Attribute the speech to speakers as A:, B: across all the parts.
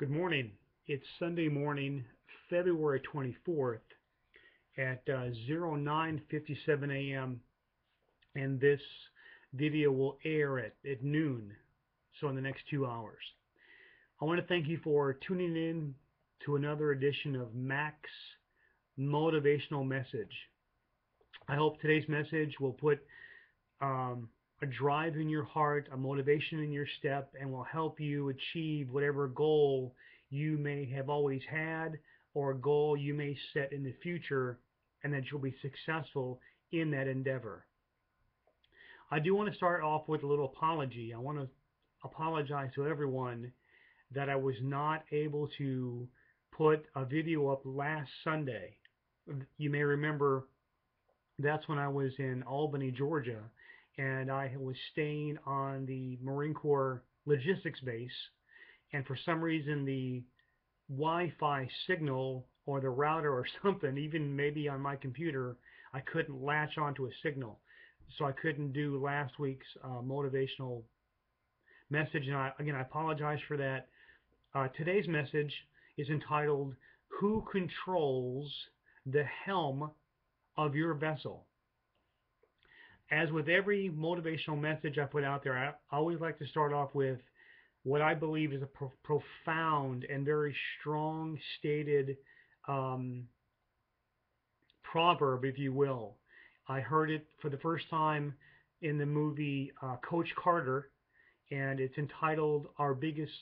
A: Good morning. It's Sunday morning, February 24th at 09:57 a.m. and this video will air at noon, so in the next 2 hours. I want to thank you for tuning in to another edition of Mac's Motivational Message. I hope today's message will put a drive in your heart, a motivation in your step, and will help you achieve whatever goal you may have always had or a goal you may set in the future, and that you'll be successful in that endeavor. I do want to start off with a little apology. I want to apologize to everyone that I was not able to put a video up last Sunday. You may remember that's when I was in Albany, Georgia, and I was staying on the Marine Corps logistics base, and for some reason the Wi-Fi signal or the router or something, even maybe on my computer, I couldn't latch onto a signal. So I couldn't do last week's motivational message, and I apologize for that. Today's message is entitled, "Who Controls the Helm of Your Vessel?" As with every motivational message I put out there, I always like to start off with what I believe is a profound and very strong stated proverb, if you will. I heard it for the first time in the movie Coach Carter, and it's entitled Our Biggest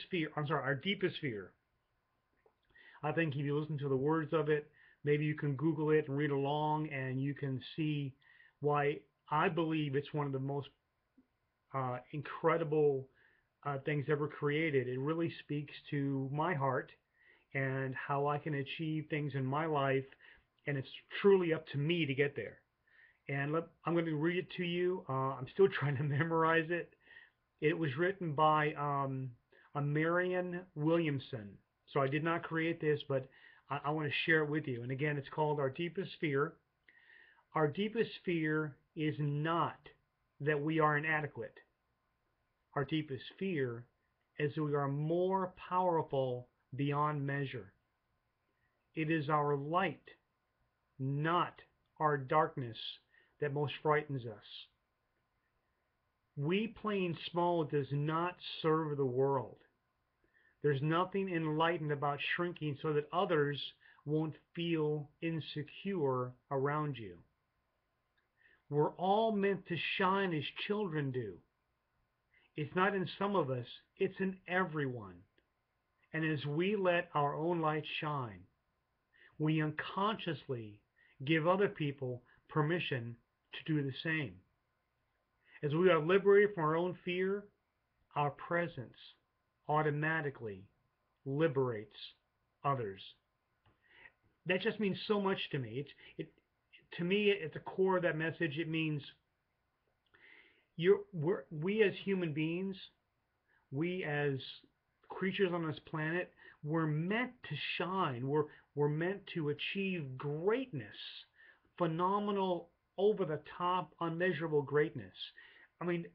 A: Fear. I'm sorry, Our Deepest Fear. I think if you listen to the words of it, maybe you can Google it and read along, and you can see why I believe it's one of the most incredible things ever created. It really speaks to my heart and how I can achieve things in my life, and it's truly up to me to get there. And I'm going to read it to you. I'm still trying to memorize it. It was written by a Marianne Williamson. So I did not create this, but I want to share it with you. And again, it's called Our Deepest Fear. Our deepest fear is not that we are inadequate. Our deepest fear is that we are more powerful beyond measure. It is our light, not our darkness, that most frightens us. We playing small does not serve the world. There's nothing enlightened about shrinking so that others won't feel insecure around you. We're all meant to shine as children do. It's not in some of us, it's in everyone. And as we let our own light shine, we unconsciously give other people permission to do the same. As we are liberated from our own fear, our presence automatically liberates others. That just means so much to me. To me, at the core of that message, it means we as human beings, we as creatures on this planet, we're meant to shine. We're meant to achieve greatness, phenomenal, over the top, unmeasurable greatness. I mean,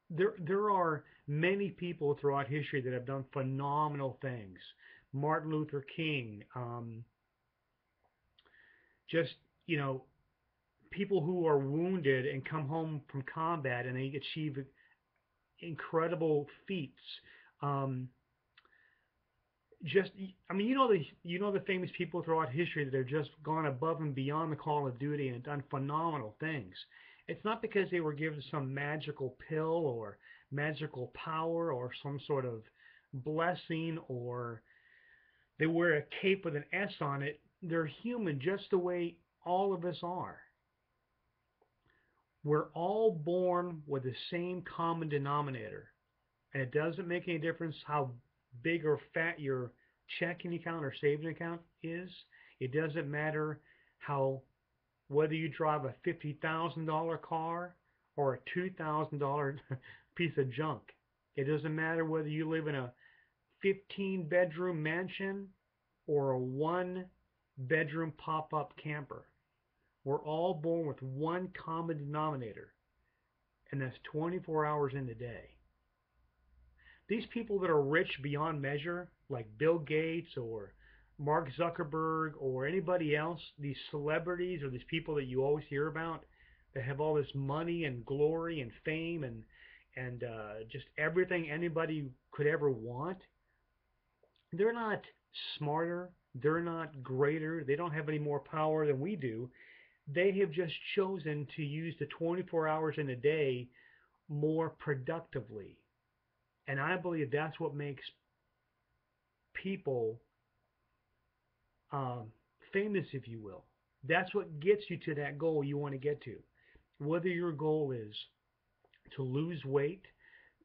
A: there are many people throughout history that have done phenomenal things. Martin Luther King, just, people who are wounded and come home from combat and they achieve incredible feats. You know the famous people throughout history that have just gone above and beyond the call of duty and done phenomenal things. It's not because they were given some magical pill or magical power or some sort of blessing, or they wear a cape with an S on it. They're human just the way all of us are. We're all born with the same common denominator. And it doesn't make any difference how big or fat your checking account or saving account is. It doesn't matter whether you drive a $50,000 car or a $2,000 piece of junk. It doesn't matter whether you live in a 15-bedroom mansion or a 1-bedroom pop-up camper. We're all born with one common denominator, and that's 24 hours in the day. These people that are rich beyond measure, like Bill Gates or Mark Zuckerberg or anybody else, these celebrities or these people that you always hear about that have all this money and glory and fame and just everything anybody could ever want, they're not smarter, they're not greater, they don't have any more power than we do. They have just chosen to use the 24 hours in a day more productively. And I believe that's what makes people um, famous, if you will. That's what gets you to that goal you want to get to. Whether your goal is to lose weight,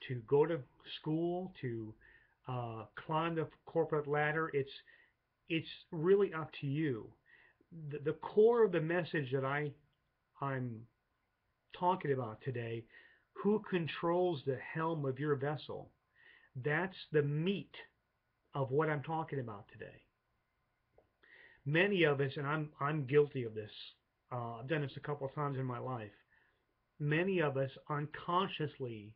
A: to go to school, to climb the corporate ladder, it's really up to you. The core of the message that I'm talking about today, who controls the helm of your vessel? That's the meat of what I'm talking about today. Many of us, and I'm guilty of this. I've done this a couple of times in my life. Many of us unconsciously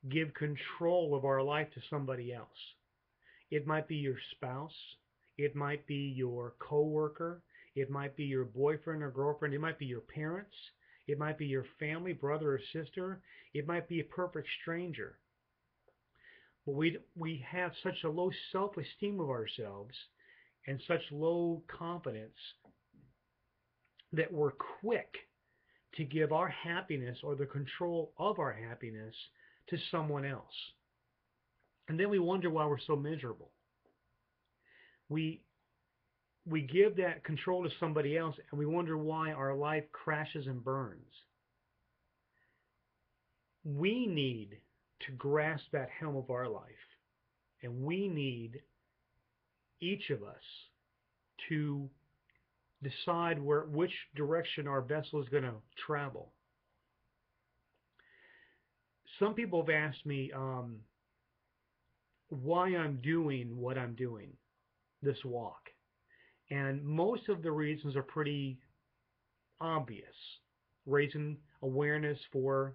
A: give control of our life to somebody else. It might be your spouse. It might be your coworker. It might be your boyfriend or girlfriend. It might be your parents. It might be your family, brother or sister. It might be a perfect stranger. But we have such a low self-esteem of ourselves and such low confidence that we're quick to give our happiness or the control of our happiness to someone else. And then we wonder why we're so miserable. We we give that control to somebody else and we wonder why our life crashes and burns. We need to grasp that helm of our life, and we need each of us to decide which direction our vessel is going to travel. Some people have asked me why I'm doing what I'm doing, this walk. And most of the reasons are pretty obvious. Raising awareness for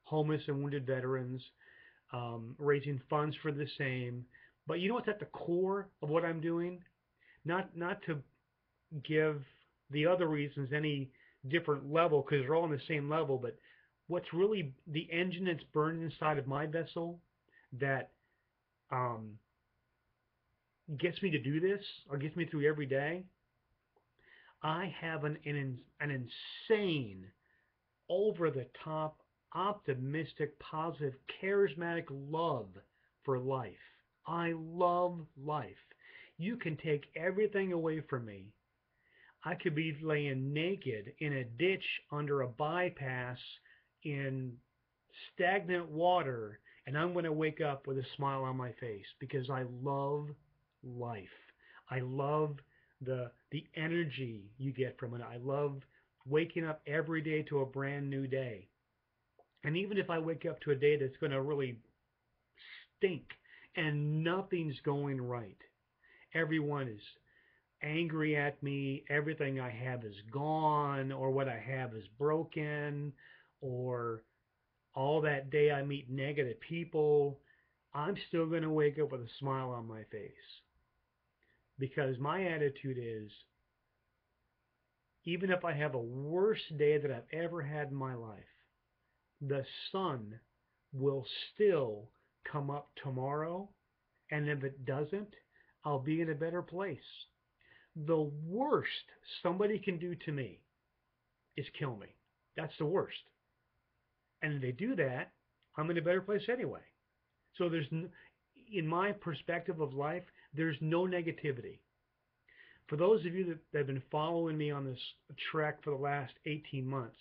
A: homeless and wounded veterans, raising funds for the same. But you know what's at the core of what I'm doing? Not to give the other reasons any different level because they're all on the same level, but what's really the engine that's burned inside of my vessel that um, gets me to do this or gets me through every day. I have an insane, over the top, optimistic, positive, charismatic love for life. I love life. You can take everything away from me. I could be laying naked in a ditch under a bypass in stagnant water, and I'm going to wake up with a smile on my face because I love life. I love the energy you get from it. I love waking up every day to a brand new day. And even if I wake up to a day that's going to really stink and nothing's going right, everyone is angry at me, everything I have is gone, or what I have is broken, or all that day I meet negative people, I'm still going to wake up with a smile on my face. Because my attitude is, even if I have a worse day that I've ever had in my life, the sun will still come up tomorrow, and if it doesn't, I'll be in a better place. The worst somebody can do to me is kill me. That's the worst. And if they do that, I'm in a better place anyway. So in my perspective of life, there's no negativity. For those of you that have been following me on this trek for the last 18 months,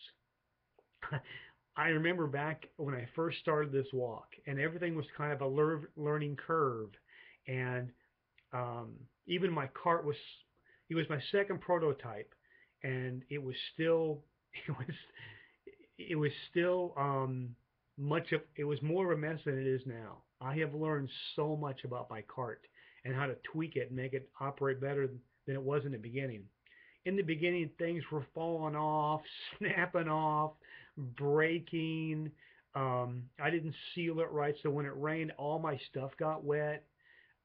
A: I remember back when I first started this walk, and everything was kind of a learning curve, and even my cart it was my second prototype, and it was still it was still it was more of a mess than it is now. I have learned so much about my cart and how to tweak it and make it operate better than it was in the beginning. In the beginning, things were falling off, snapping off, breaking, I didn't seal it right, so when it rained, all my stuff got wet.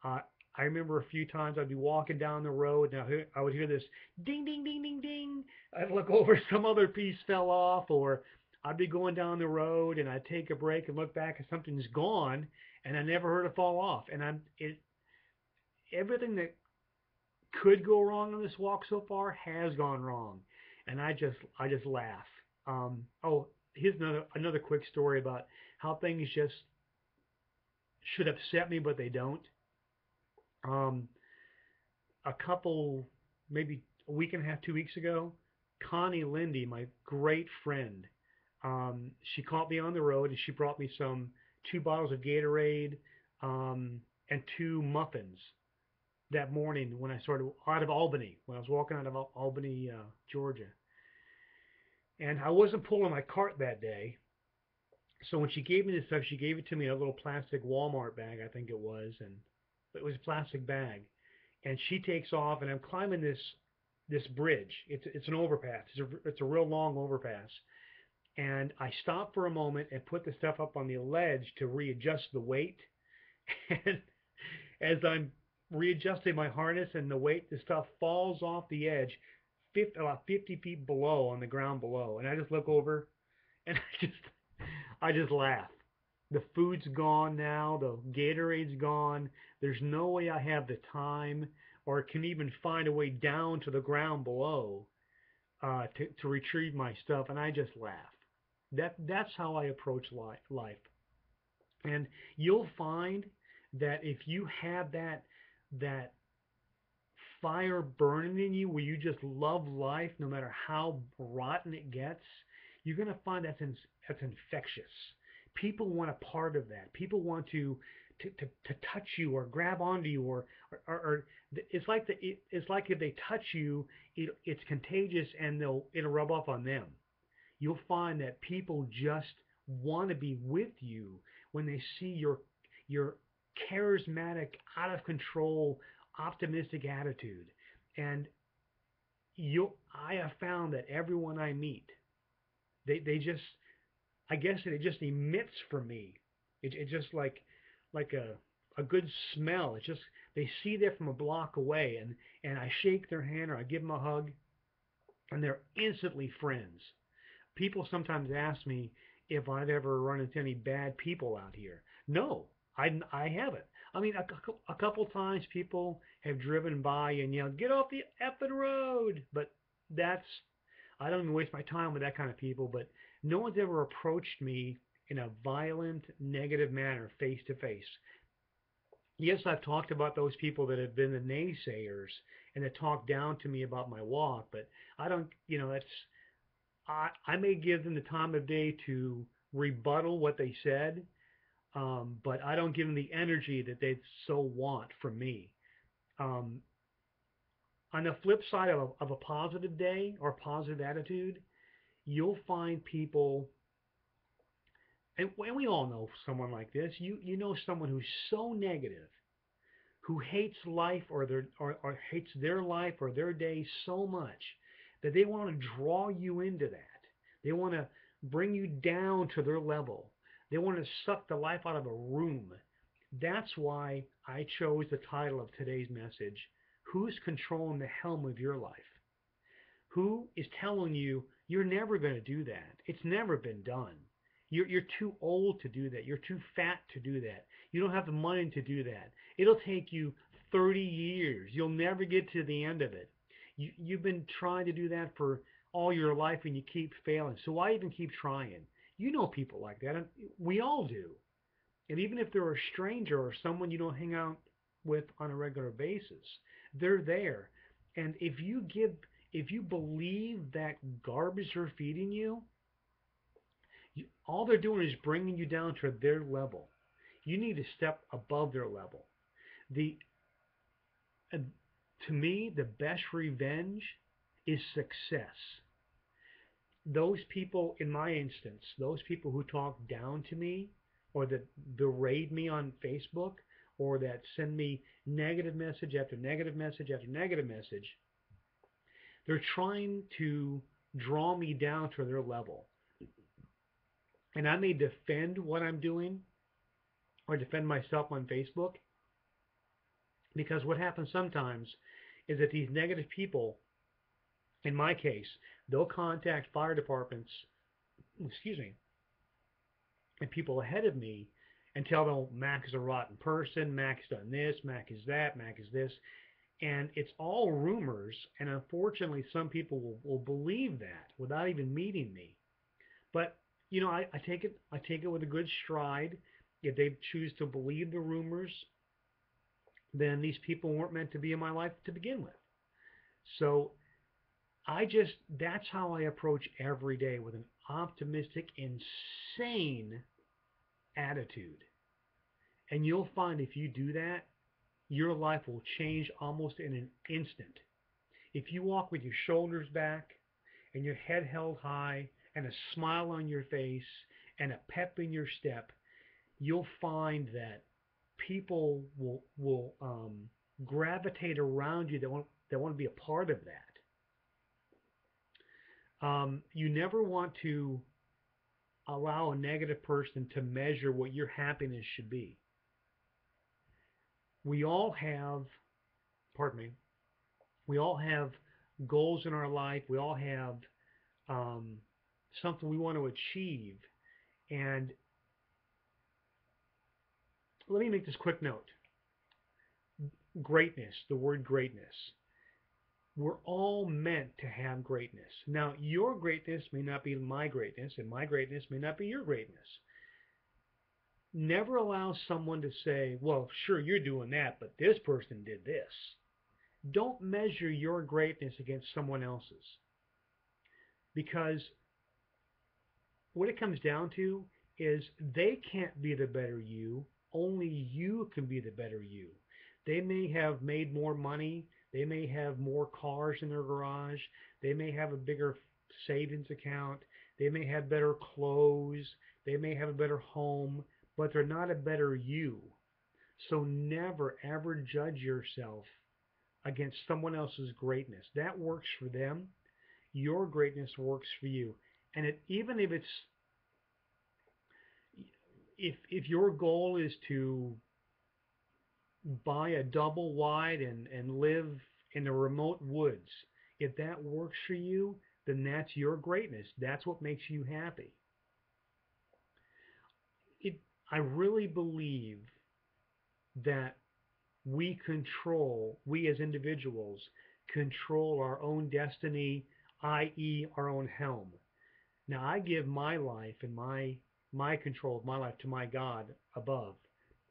A: Uh, I remember a few times I'd be walking down the road and I would hear this ding, ding, ding, ding, ding. I'd look over, some other piece fell off, or I'd be going down the road and I'd take a break and look back and something's gone, and I never heard it fall off. And everything that could go wrong on this walk so far has gone wrong, and I just laugh. Oh, here's another quick story about how things just should upset me, but they don't. Um, a couple, maybe a week and a half, 2 weeks ago, Connie Lindy, my great friend, she caught me on the road and she brought me two bottles of Gatorade um, and two muffins that morning when I started out of Albany, when I was walking out of Albany, Georgia. And I wasn't pulling my cart that day. So when she gave me this stuff, she gave it to me in a little plastic Walmart bag, I think it was, and it was a plastic bag. And she takes off, and I'm climbing this bridge. It's an overpass. It's a real long overpass. And I stop for a moment and put the stuff up on the ledge to readjust the weight. And as I'm readjusting my harness and the weight, the stuff falls off the edge, about 50 feet below on the ground below. And I just look over and I just laugh. The food's gone now. The Gatorade's gone. There's no way I have the time or can even find a way down to the ground below to retrieve my stuff, and I just laugh. That's how I approach life. And you'll find that if you have that fire burning in you where you just love life no matter how rotten it gets, you're going to find that's infectious. People want a part of that. People want to touch you or grab onto you or it's like if they touch you, it's contagious and it'll rub off on them. You'll find that people just want to be with you when they see your charismatic, out of control, optimistic attitude. And I have found that everyone I meet, they just, I guess it just emits from me. It just like a good smell. It's just they see that from a block away, and I shake their hand or I give them a hug, and they're instantly friends. People sometimes ask me if I've ever run into any bad people out here. No, I haven't. I mean, a couple times people have driven by and yelled, "Get off the effing road!" But that's I don't even waste my time with that kind of people. But no one's ever approached me in a violent, negative manner, face to face. Yes, I've talked about those people that have been the naysayers and that talk down to me about my walk, but I don't, that's I may give them the time of day to rebuttal what they said, but I don't give them the energy that they so want from me. Um, on the flip side of a positive day or positive attitude, you'll find people, and we all know someone like this. You know someone who's so negative, who hates life or hates their life or their day so much that they want to draw you into that. They want to bring you down to their level. They want to suck the life out of a room. That's why I chose the title of today's message, Who's Controlling the Helm of Your Life? Who is telling you you're never going to do that? It's never been done. You're too old to do that. You're too fat to do that. You don't have the money to do that. It'll take you 30 years. You'll never get to the end of it. You've been trying to do that for all your life and you keep failing. So why even keep trying? You know people like that. And we all do. And even if they're a stranger or someone you don't hang out with on a regular basis, they're there. And if you believe that garbage they're feeding you, all they're doing is bringing you down to their level. You need to step above their level. The uh, to me, the best revenge is success. Those people, in my instance, those people who talk down to me, or that berate me on Facebook, or that send me negative message after negative message after negative message, they're trying to draw me down to their level. and I may defend what I'm doing or defend myself on Facebook, because what happens sometimes is that these negative people, in my case, they'll contact fire departments, excuse me, and people ahead of me and tell them Mac is a rotten person, Mac's done this, Mac is that, Mac is this. And it's all rumors, and unfortunately some people will believe that without even meeting me. But I take it with a good stride. If they choose to believe the rumors, then these people weren't meant to be in my life to begin with. So that's how I approach every day, with an optimistic, insane attitude. And you'll find if you do that, your life will change almost in an instant. If you walk with your shoulders back and your head held high and a smile on your face and a pep in your step, you'll find that people will gravitate around you that want to be a part of that. You never want to allow a negative person to measure what your happiness should be. We all have, pardon me, we all have goals in our life. We all have um, something we want to achieve. And let me make this quick note. Greatness, the word greatness. We're all meant to have greatness. Now, your greatness may not be my greatness, and my greatness may not be your greatness. Never allow someone to say, well, sure, you're doing that, but this person did this. Don't measure your greatness against someone else's, because what it comes down to is they can't be the better you. Only you can be the better you. They may have made more money. They may have more cars in their garage. They may have a bigger savings account. They may have better clothes. They may have a better home, but they're not a better you. So never, ever judge yourself against someone else's greatness. That works for them. Your greatness works for you. And even if it's if your goal is to buy a double wide and live in the remote woods, if that works for you, then that's your greatness. That's what makes you happy. It, I really believe that we as individuals control our own destiny, i.e. our own helm. Now I give my life and my control of my life to my God above,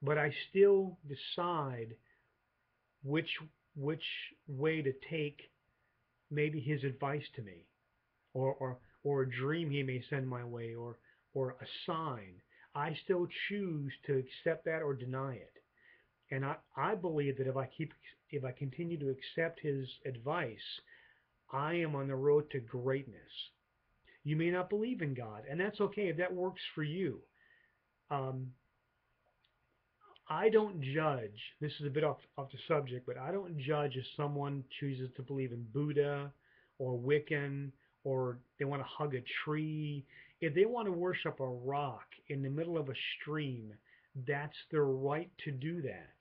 A: but I still decide which which way to take maybe his advice to me, or a dream he may send my way, or a sign. I still choose to accept that or deny it. And I believe that if I continue to accept his advice, I am on the road to greatness. You may not believe in God, and that's okay if that works for you. Um, I don't judge. This is a bit off the subject, but I don't judge if someone chooses to believe in Buddha or Wiccan, or they want to hug a tree. If they want to worship a rock in the middle of a stream, that's their right to do that.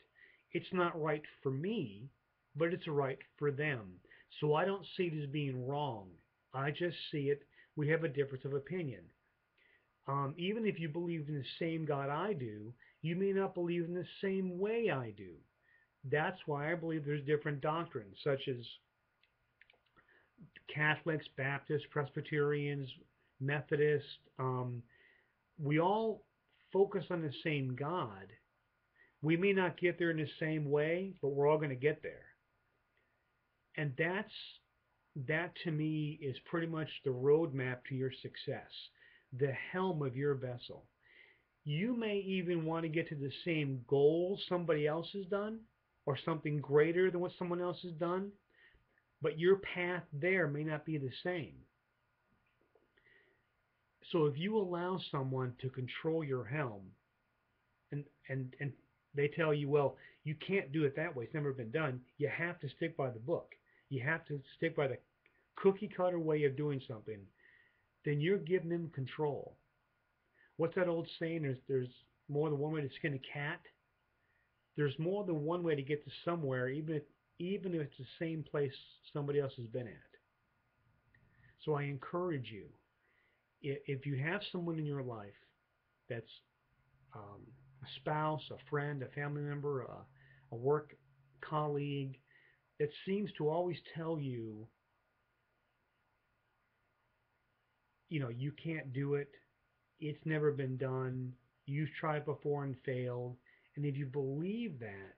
A: It's not right for me, but it's right for them. So I don't see it as being wrong. I just see it, we have a difference of opinion. Even if you believe in the same God I do, you may not believe in the same way I do. That's why I believe there's different doctrines, such as Catholics, Baptists, Presbyterians, Methodists. We all focus on the same God. We may not get there in the same way, but we're all going to get there. And that to me is pretty much the roadmap to your success, the helm of your vessel. You may even want to get to the same goal somebody else has done, or something greater than what someone else has done, but your path there may not be the same. So if you allow someone to control your helm, and they tell you, well, you can't do it that way, it's never been done, you have to stick by the book. You have to stick by the cookie cutter way of doing something, then you're giving them control. What's that old saying? There's more than one way to skin a cat. There's more than one way to get to somewhere, even if it's the same place somebody else has been at. So I encourage you, if you have someone in your life that's a spouse, a friend, a family member, a work colleague that seems to always tell you, you can't do it, it's never been done, you've tried before and failed, and if you believe that,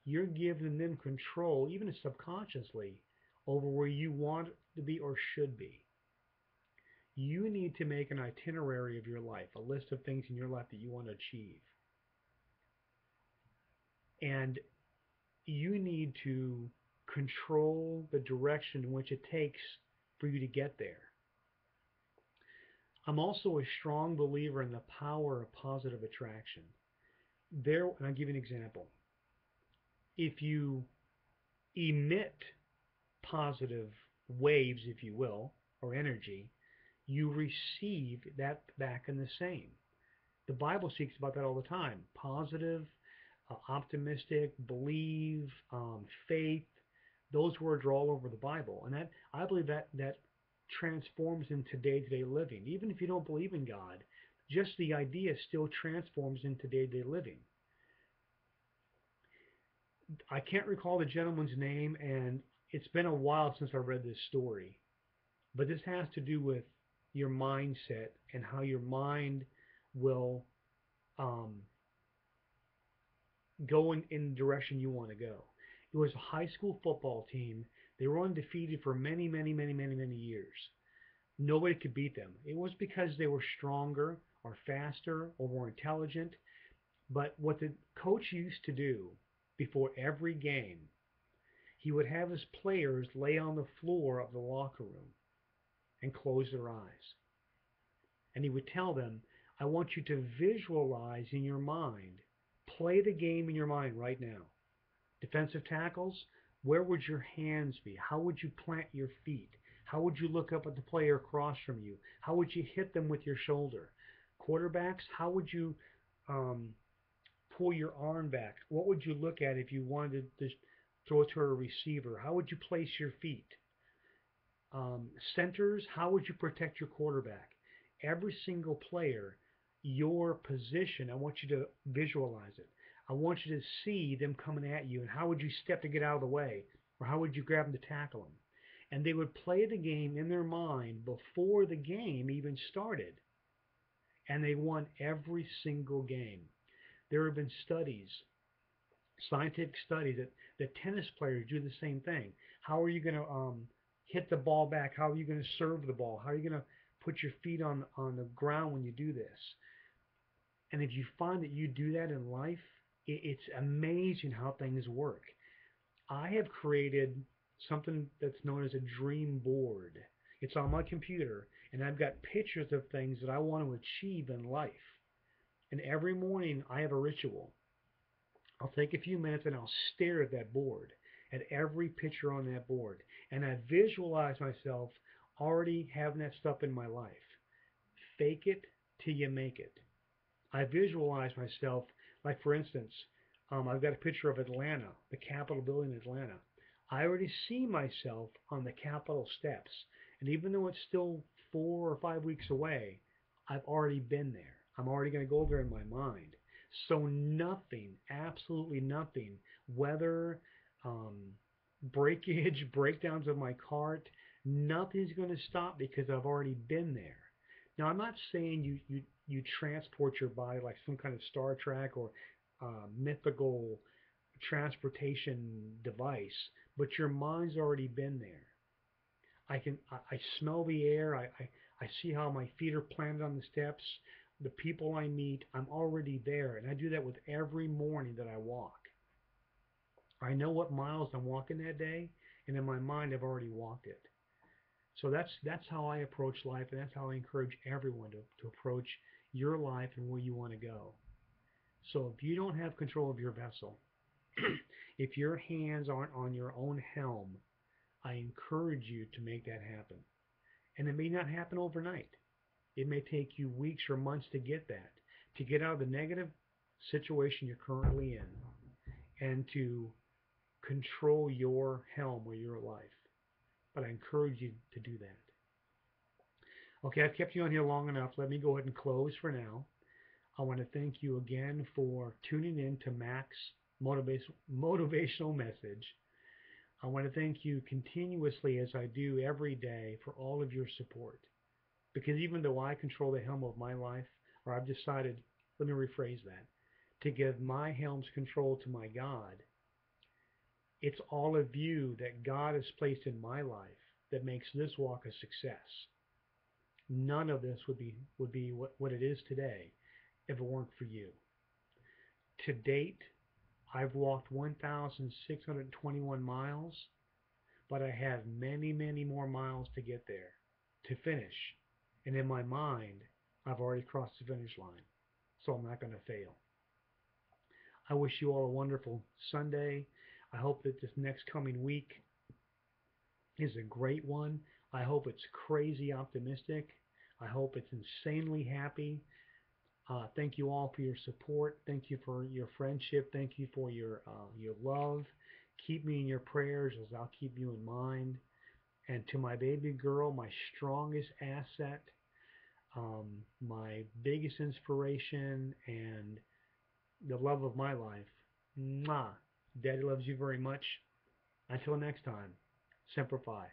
A: you're giving them control, even subconsciously, over where you want to be or should be. You need to make an itinerary of your life, a list of things in your life that you want to achieve. And you need to control the direction in which it takes for you to get there. I'm also a strong believer in the power of positive attraction. And I'll give you an example. If you emit positive waves, if you will, or energy, you receive that back in the same. The Bible speaks about that all the time. Positive, optimistic, believe, faith. Those words are all over the Bible, and that I believe that transforms into day-to-day living. Even if you don't believe in God, just the idea still transforms into day-to-day living. I can't recall the gentleman's name, and it's been a while since I read this story, but this has to do with your mindset and how your mind will um, go in the direction you want to go. It was a high school football team. They were undefeated for many, many, many, many, many years. Nobody could beat them. It was because they were stronger or faster or more intelligent. But what the coach used to do before every game, he would have his players lay on the floor of the locker room and close their eyes. And he would tell them, I want you to visualize in your mind, play the game in your mind right now. Defensive tackles, where would your hands be? How would you plant your feet? How would you look up at the player across from you? How would you hit them with your shoulder? Quarterbacks, how would you pull your arm back? What would you look at if you wanted to throw it to a receiver? How would you place your feet? Centers, how would you protect your quarterback? Every single player, your position, I want you to visualize it. I want you to see them coming at you, and how would you step to get out of the way? Or how would you grab them to tackle them? And they would play the game in their mind before the game even started. And they won every single game. There have been studies, scientific studies, that tennis players do the same thing. How are you going to hit the ball back? How are you going to serve the ball? How are you going to put your feet on the ground when you do this? And if you find that you do that in life, it's amazing how things work. I have created something that's known as a dream board. It's on my computer, and I've got pictures of things that I want to achieve in life. And every morning I have a ritual. I'll take a few minutes and I'll stare at that board, at every picture on that board, and I visualize myself already having that stuff in my life. Fake it till you make it. I visualize myself, like for instance, I've got a picture of Atlanta, the Capitol building in Atlanta. I already see myself on the Capitol steps, and even though it's still 4 or 5 weeks away, I've already been there. I'm already going to go there in my mind. So nothing, absolutely nothing, weather, breakage, breakdowns of my cart, nothing's going to stop because I've already been there. Now, I'm not saying you transport your body like some kind of Star Trek or mythical transportation device, but your mind's already been there. I smell the air. I see how my feet are planted on the steps. The people I meet, I'm already there, and I do that with every morning that I walk. I know what miles I'm walking that day, and in my mind, I've already walked it. So that's how I approach life, and that's how I encourage everyone to approach your life and where you want to go. So if you don't have control of your vessel, if your hands aren't on your own helm, I encourage you to make that happen. And it may not happen overnight. It may take you weeks or months to get that, to get out of the negative situation you're currently in and to control your helm or your life. But I encourage you to do that. Okay, I've kept you on here long enough. Let me go ahead and close for now. I want to thank you again for tuning in to Mac's motivational message. I want to thank you continuously, as I do every day, for all of your support. Because even though I control the helm of my life, or I've decided, let me rephrase that, to give my helm's control to my God, it's all of you that God has placed in my life that makes this walk a success. None of this would be what it is today if it weren't for you. To date, I've walked 1,621 miles, but I have many, many more miles to get there, to finish. And in my mind, I've already crossed the finish line, so I'm not going to fail. I wish you all a wonderful Sunday. I hope that this next coming week is a great one. I hope it's crazy optimistic. I hope it's insanely happy. Thank you all for your support. Thank you for your friendship. Thank you for your love. Keep me in your prayers as I'll keep you in mind. And to my baby girl, my strongest asset, my biggest inspiration, and the love of my life. Mwah. Daddy loves you very much. Until next time, Semper Fi.